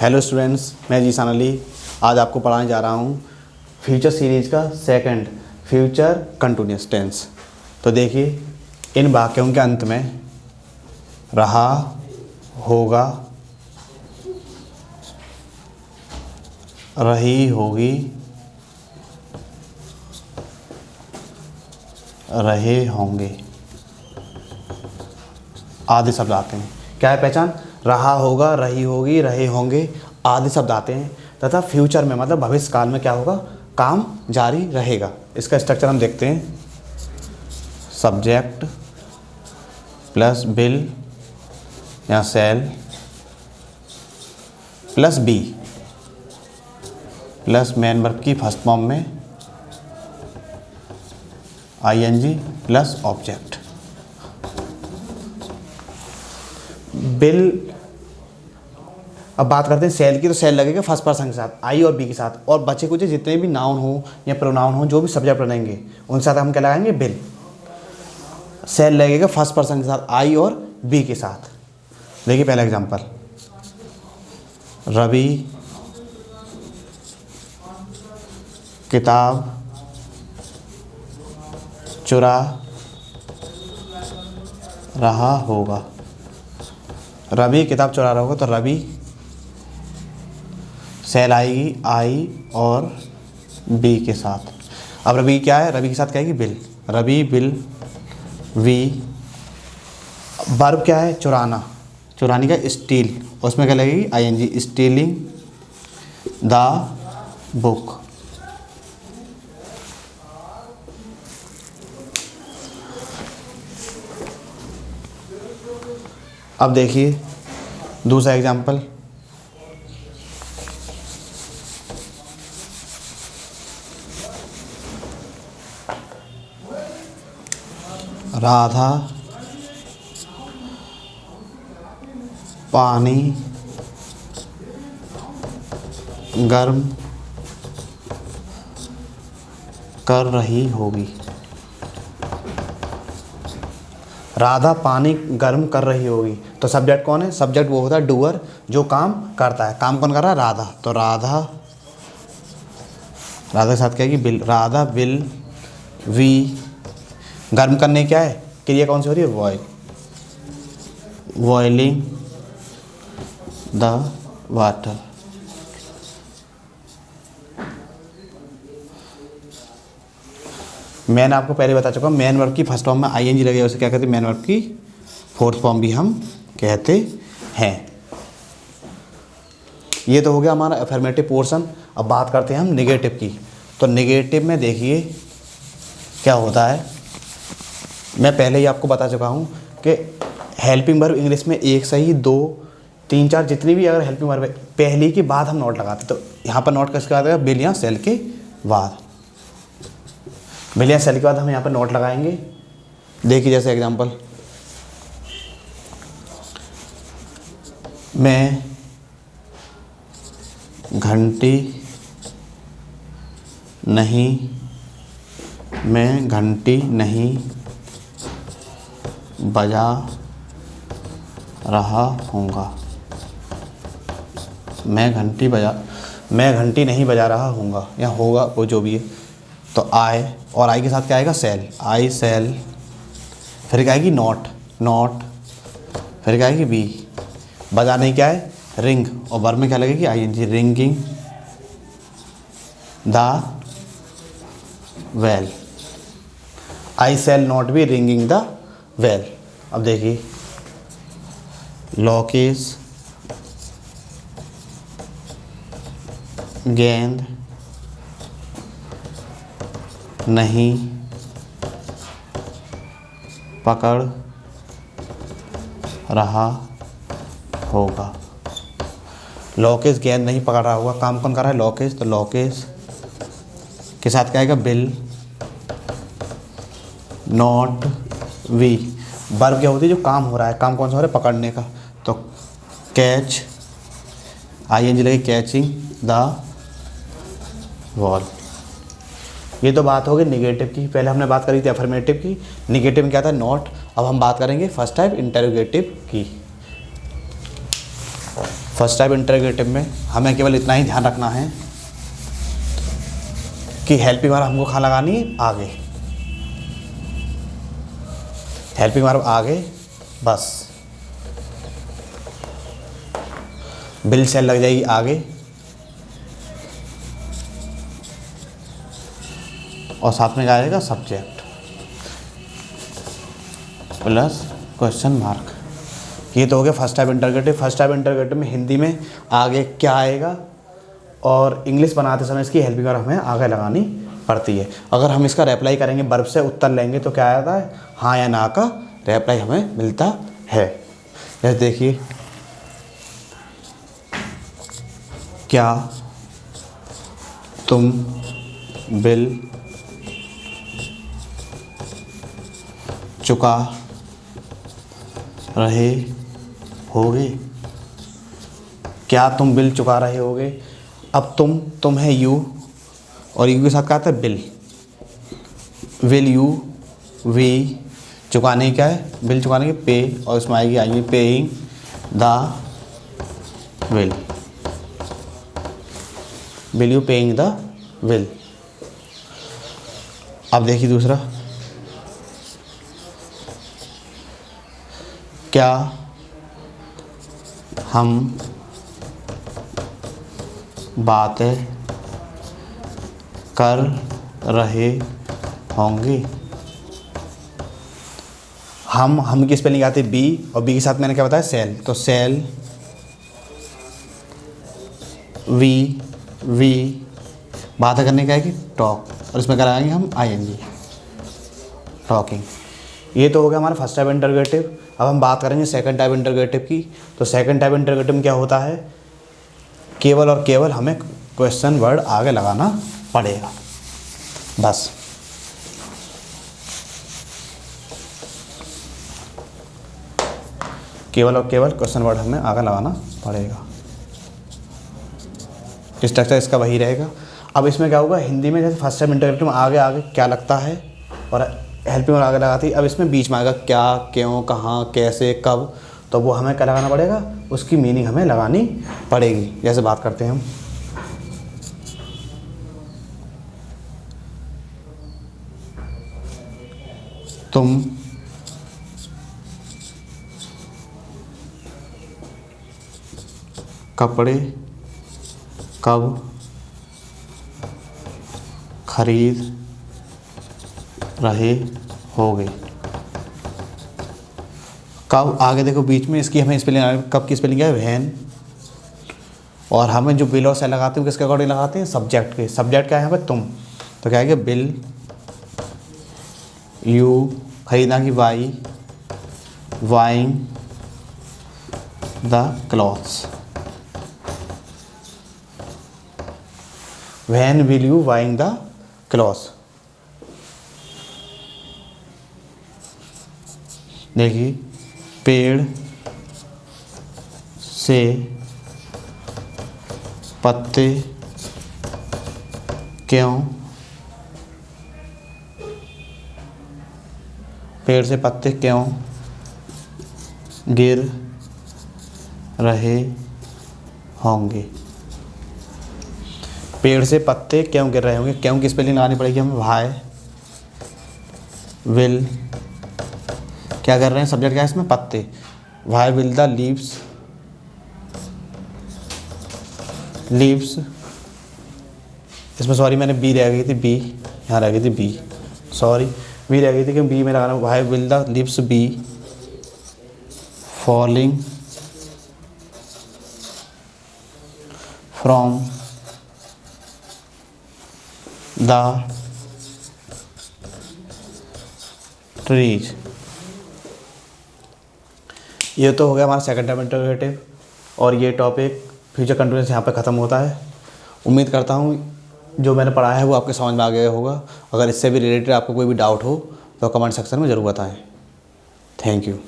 Hello students, मैं जीशान अली आज आपको पढ़ाने जा रहा हूँ फ्यूचर सीरीज का सेकंड फ्यूचर कंटिन्यूअस टेंस। तो देखिए, इन वाक्यों के अंत में रहा, होगा, रही होगी, रहे होंगे आदि शब्द आते हैं। क्या है पहचान? रहा होगा, रही होगी, रहे होंगे आदि शब्द आते हैं तथा फ्यूचर में मतलब भविष्य काल में क्या होगा? काम जारी रहेगा। इसका स्ट्रक्चर हम देखते हैं। सब्जेक्ट प्लस बिल या shall plus be plus main verb की फर्स्ट फॉर्म में आईएनजी प्लस ऑब्जेक्ट। बिल, अब बात करते हैं सेल की, तो सेल लगेगा फर्स्ट पर्सन के साथ आई और बी के साथ, और बचे कुछ जितने भी नाउन हो या प्रोनाउन हो जो भी सब्जेक्ट रहेंगे उनके साथ हम क्या लगाएंगे? बिल। सेल लगेगा फर्स्ट पर्सन के साथ आई और बी के साथ। देखिए पहला एग्जांपल, रवि किताब चुरा रहा होगा। रवि किताब चुरा रहा होगा तो रवि सेल आएगी आई और बी के साथ। अब रवि क्या है? रवि के साथ क्या आएगी? Will. Ravi will be. Verb क्या है? चुराना। चुराने का स्टील, उसमें क्या लगेगी? आईएनजी। Stealing the book. अब देखिए दूसरा एग्जाम्पल, राधा पानी गर्म कर रही होगी। राधा पानी गर्म कर रही होगी, तो सब्जेक्ट कौन है? सब्जेक्ट वो होता है डूअर, जो काम करता है। काम कौन कर रहा है? राधा। तो राधा के साथ क्या है? बिल। Radha will be. गर्म करने क्या है? क्रिया कौन सी हो रही है? बॉयल। Boiling the water. मैंने आपको पहले बता चुका, मेन वर्ब की फर्स्ट फॉर्म में आईएनजी लगेगा, उसे क्या कहते हैं? मेन वर्ब की फोर्थ फॉर्म भी हम कहते हैं। ये तो हो गया हमारा अफर्मेटिव पोर्शन। अब बात करते हैं हम नेगेटिव की। तो नेगेटिव में देखिए क्या होता है। मैं पहले ही आपको बता चुका हूँ कि हेल्पिंग वर्ब इंग्लिश में एक सही, दो, तीन, चार जितनी भी अगर हेल्पिंग वर्ब है, पहली के बाद हम नोट लगाते। तो यहाँ पर नोट किसके बाद है? बिल या सेल के बाद। बिल या सेल के बाद हम यहाँ पर नोट लगाएंगे। देखिए जैसे एग्जांपल, मैं घंटी नहीं बजा रहा हूँगा। मैं घंटी नहीं बजा रहा हूँगा या होगा, वो जो भी है। तो आई, और आई के साथ क्या आएगा? सेल। आई सेल। फिर क्या आएगी? नॉट। फिर क्या आएगी? बी। बजाने क्या है? रिंग। और वर्ब में क्या लगेगी? ING. Ringing the bell. I shall not be ringing the bell. अब देखिए, लॉकेज गेंद नहीं पकड़ रहा होगा। लॉकेज गेंद नहीं पकड़ रहा होगा, काम कौन कर रहा है? लॉकेज। तो लॉकेज के साथ क्या आएगा? Bill not we. वर्ब क्या होती है? जो काम हो रहा है। काम कौन सा हो रहा है? पकड़ने का। तो कैच आईएनजी लगे, कैचिंग द बॉल। ये तो बात हो गई निगेटिव की। पहले हमने बात करी थी अफर्मेटिव की। निगेटिव में क्या था? नॉट। अब हम बात करेंगे फर्स्ट टाइप इंटरोगेटिव की। फर्स्ट टाइप इंटरोगेटिव में हमें केवल इतना ही ध्यान रखना है कि हेल्पिंग वर्ब हमको कहाँ लगानी है, आगे। हेल्पिंग वर्ब आगे, बस। विल शैल लग जाएगी आगे, और साथ में क्या आएगा, सब्जेक्ट प्लस क्वेश्चन मार्क। ये तो हो गया first type interrogative. First type interrogative में हिंदी में आगे क्या आएगा, और इंग्लिश बनाते समय इसकी हेल्पिंग वर्ब हमें आगे लगानी पड़ती है। अगर हम इसका रिप्लाई करेंगे, वर्ब से उत्तर लेंगे, तो क्या आता है, हाँ या ना का रिप्लाई हमें मिलता है। जैसे देखिए, क्या तुम बिल चुका रहे होगे? क्या तुम बिल चुका रहे होगे? अब तुम है यू, और यू के साथ क्या आता है, बिल। विल यू, वी, चुकाने की क्या है, बिल चुकाने की पे, और इसमें आएगी paying the will. Will you paying the will. अब देखिए दूसरा, क्या हम बातें कर रहे होंगे? हम की स्पेलिंग आती है बी, और बी के साथ मैंने क्या बताया, सेल। तो सेल, वी बातें करने का है कि टॉक, और इसमें क्या लगाएंगे हम, आईएनजी, टॉकिंग। ये तो हो गया हमारा फर्स्ट टाइप इंटरोगेटिव। अब हम बात करेंगे सेकंड टाइप इंटरोगेटिव की। तो सेकंड टाइप इंटरोगेटिव में क्या होता है, केवल और केवल हमें क्वेश्चन वर्ड आगे लगाना पड़ेगा, बस। केवल और केवल क्वेश्चन वर्ड हमें आगे लगाना पड़ेगा। स्ट्रक्चर इसका वही रहेगा। अब इसमें क्या होगा, हिंदी में जैसे फर्स्ट टाइम इंटरोगेटिव में आगे आगे क्या लगता है और हेल्पिंग वर्ब आगे लगाती है, अब इसमें बीच में आएगा क्या, क्यों, कहाँ, कैसे, कब। तो वो हमें क्या लगाना पड़ेगा, उसकी मीनिंग हमें लगानी पड़ेगी। जैसे बात करते हैं हम, तुम कपड़े कब खरीद रहे होगे? कब आगे देखो, बीच में इसकी हमें स्पेलिंग, कब की स्पेलिंग है, वैन। और हमें जो बिल और से लगाते हैं किसके अकॉर्डिंग लगाते हैं, सब्जेक्ट के। सब्जेक्ट क्या है यहाँ पे, तुम। तो क्या है, बिल यू, खरीदना की buy, buying the clothes. When will you buying the clothes. देखिए, पेड़ से पत्ते क्यों, पेड़ से पत्ते क्यों गिर रहे होंगे? पेड़ से पत्ते क्यों गिर रहे होंगे, क्यों की स्पेलिंग लगानी पड़ेगी हमें, वाई विल, क्या कर रहे हैं, सब्जेक्ट क्या है इसमें, पत्ते। वाई विल द लीव्स, इसमें सॉरी मैंने बी रह गई थी, बी यहाँ रह गई थी, बी सॉरी बी रह गई थी, क्योंकि बी में लगाना, why will the leaves be falling from the trees. ये तो हो गया हमारा सेकंड टाइप इंटरोगेटिव, और ये टॉपिक फ्यूचर कंटिन्यूअस यहाँ पे ख़त्म होता है। उम्मीद करता हूँ जो मैंने पढ़ा है वो आपके समझ में आ गया होगा। अगर इससे भी रिलेटेड आपको कोई भी डाउट हो तो कमेंट सेक्शन में ज़रूर बताएं। Thank you.